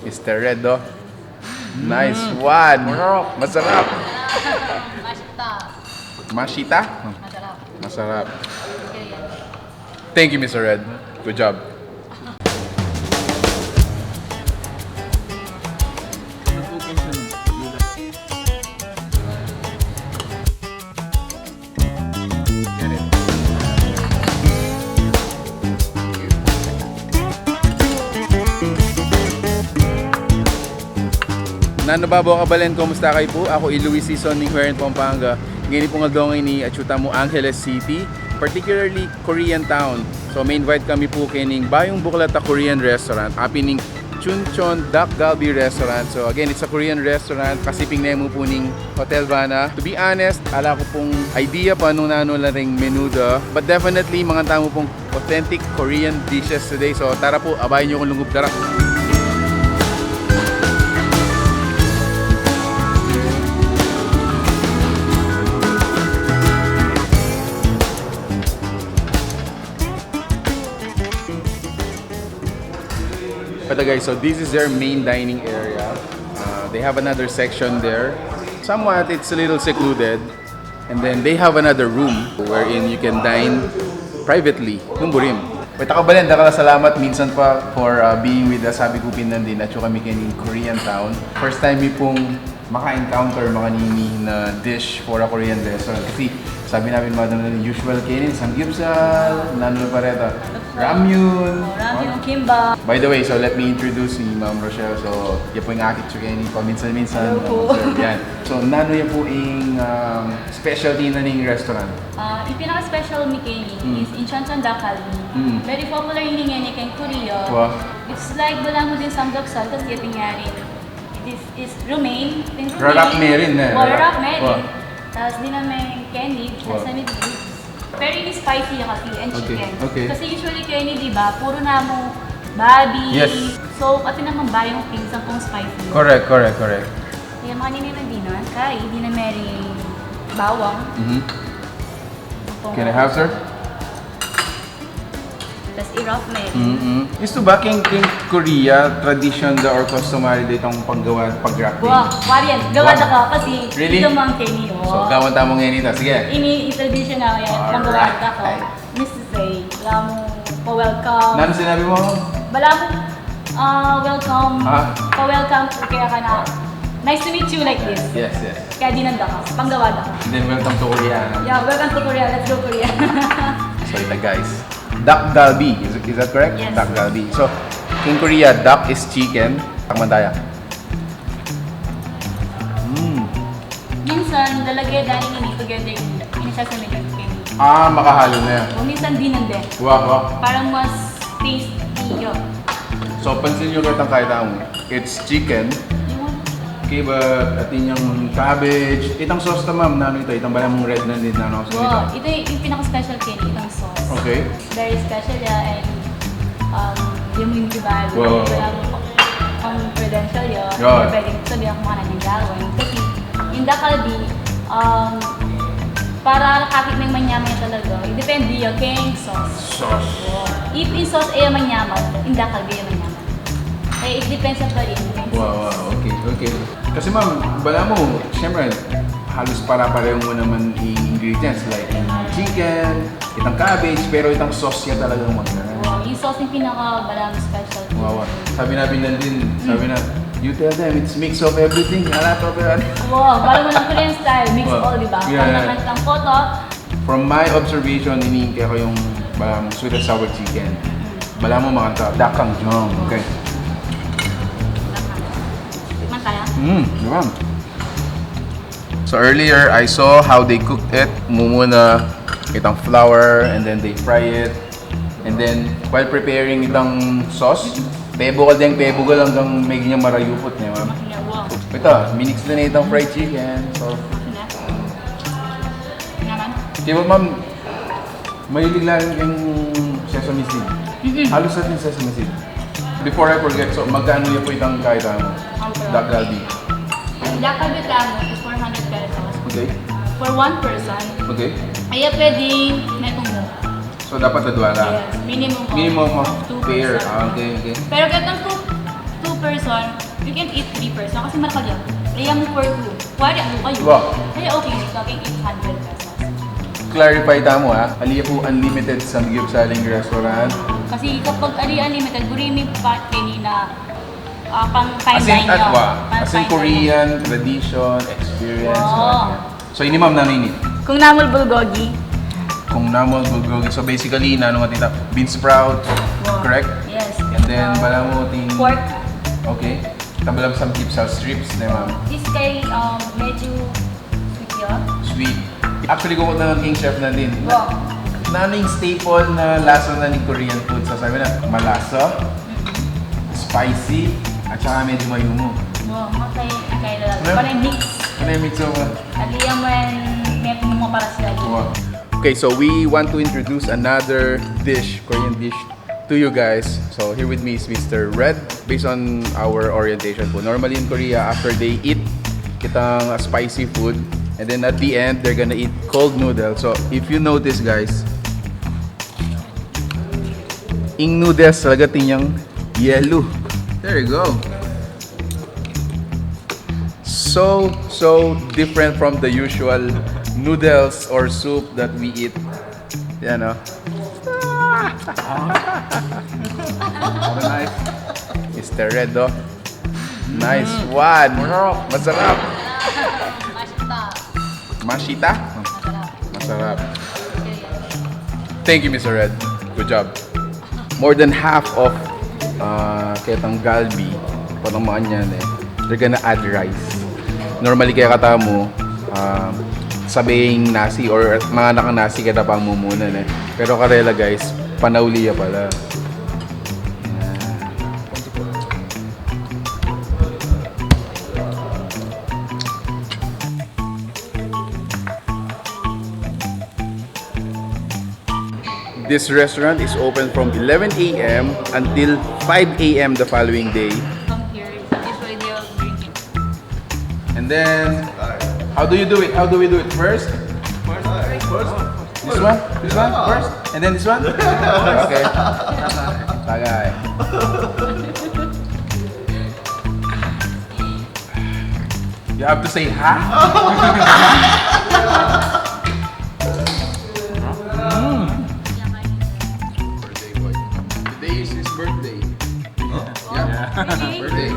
Mr. Redo. Nice one. Masarap. Mashita. Mashita? Masarap. Masarap. Okay, yan. Thank you, Mr. Red. Good job. Nano babo kabalen, kumusta kayo po? Ako Luis Season ng Hiway, Pampanga. Ngayon po nga dongay ni Achuta mo Angeles City, particularly Korean town. So may invite kami po kining bayong buklata Korean restaurant, apining Chun, Dak Galbi restaurant. So again, it's a Korean restaurant, kasiping na mo po ning Hotel Vanna. To be honest, ala ko pong idea pa nung nano lang ring menudo. But definitely, mga tamo pong authentic Korean dishes today. So tara po, abayin nyo kung lunggob tara. But guys, so this is their main dining area. They have another section there. Somewhat, it's a little secluded. And then they have another room wherein you can dine privately. Numburim. Wait, akabalen, salamat minsan pa for being with us. Sabi ko pinandin at kami kaning Korean town. First time mi pong maka-encounter mga nini na dish for a Korean restaurant. Kasi sabi namin mga usual kainin, samgyeopsal, nano pa reta, ramyun. Ramyun, kimbap. By the way, so let me introduce si Ma'am Rochelle. So, yan po yung akit kainin paminsan-minsan. Yan. So, nano yan po yung specialty na ning restaurant? Yung pinaka-special ni kainin is in Chun Dak Galbi. Very popular yun nga in Korea. Wow. It's like wala mo din samgyeopsal kasi yung tingyarin. It is romaine. Rarak merin na. Rarak merin. Tapos din namin candy, tapos namin beef. Very spicy yung kasi and chicken. Okay. Kasi usually candy, di ba? Puro na mo babi. Yes. So, pati naman ba yung pinsan kong spicy. Correct. Kaya mga nila din na, kari, di na meron bawang. Can I have, sir? Tapos i-rough meron. Is to ba king Korea tradition or customary ditong paggawa pag-wrapping? Wow, Marian, gawa na ka kasi Really? ito mang kenny. So, gawan tamo ngayon ito. Sige. Ini-tradition na yan, paggawa ka ko. Miss to say, wala mo pa-welcome. Nano sinabi mo? Wala mo welcome. Pa-welcome ko kaya ka na. Nice to meet you like this. Yes. Kaya dinanda ka, panggawa ka. And then welcome to Korea. Yeah, welcome to Korea. Let's go Korea. So ito guys, Dak Galbi, is that correct? Yes. Dak Galbi. So, in Korea, duck is chicken. Takman tayo. Minsan, dalagay dahil ini together in sesame milk candy. Makahalo na yan. O minsan dinanda. Wow. Parang mas tasty yun. So, pansin nyo kitang kahit ang it's chicken. Okay, but atin yung cabbage. Itang sauce na ma'am, nano ito? Itang balang mong red na din na sauce Wow, ito. ito yung pinaka-special candy, itong sauce. Okay. Very special and yung diba, Wow. walang credential yun. Yeah. Pwedeng sabihin ako mga naging gawin. Kasi yung Dak Galbi, para nakakit ng manyaman talaga, depende yung king sauce. Wow. If in sauce ay manyaman, yung Dak Galbi ay manyaman. Eh, it depends sa pa rin. Wow. Okay. Kasi ma'am, bala mo, syempre, halos para-pareho mo naman ingredients like chicken, itang cabbage, pero itang sauce niya talagang maganda. Wow, yung sauce yung pinaka-balang special. Wow. Sabi namin you tell them it's mix of everything. Wow, parang walang Korean style, mix all, di ba? Yeah. Pag naman ng photo, From my observation, iniingke ko yung sweet and sour chicken. Bala mo makanta, dakang jong. Okay. tikman tayo. Diba? So earlier, I saw how they cooked it. Mumuna itang flour and then they fry it. And then, while preparing itang sauce, pebukal hanggang may ganyang marayupot niya, ma'am. Wow. Ito, minix na itang fried chicken. So, Naman? kaya ma'am, mahilig lang yung sesame seed. Halos natin sesame seed. Before I forget, so magkano niya po itang kahit Dak Galbi? Dak Galbi is 400 pesos. Okay. For one person. Okay. Kaya pwede na itong mo. So dapat nadwa lang. Yes, minimum Minimum of two pair. person. Okay. Pero kahit ng two person, can eat 3 person kasi mahal yun. Kaya mo for 2. Kuwari, ano kayo? Wow. Kaya okay, talking 800 pesos. Clarify tamo ha. Aliya po unlimited sa Gyupsaling restaurant. Kasi kapag unlimited, gurimi pa kanina pang fine As in, dine nyo. as in Korean, tradition, experience. Oo. So, ini ma'am naninit. Kung namol bulgogi. Kung namol bulgogi. So, basically, nano nga tita, bean sprout, correct? Yes. And then, bala mo ting... Pork. Okay. Tabalam some Gyupsal strips na ma'am. This kay medyo sweet yun. Sweet. Actually, kung na ng King Chef na din. Wow. Naning staple na lasa na ni Korean food. Sasabi na, malasa, spicy, at saka medyo mayumo. Wow, makay lalaki. Ano? Parang mix. Ano yung mix mo? Aliya man, may mo para sila. Wow. Okay, so we want to introduce another dish, Korean dish, to you guys. So here with me is Mr. Red. Based on our orientation po. Normally in Korea, after they eat kitang spicy food, and then at the end, they're gonna eat cold noodles. So if you notice guys, ing noodles talaga tinyang yellow. There you go. So different from the usual noodles or soup that we eat. Yan o. Nice. Mr. Red oh. Nice one. Masarap. Mashita? Masarap. Thank you, Mr. Red. Good job. More than half of Ketang Galbi, panamaan yan they're gonna add rice. Normally kaya kata mo, sabing nasi or mga naka-nasi kada pang mumunan Pero karela guys, panauliya pala. This restaurant is open from 11 a.m. until 5 a.m. the following day. Come here, usually they'll drink it. And then, how do you do it? How do we do it? First? This one? This one? First? And then this one? Okay. Tagay. You have to say ha? Birthday boy. Today is his birthday. Yeah. Really? Birthday.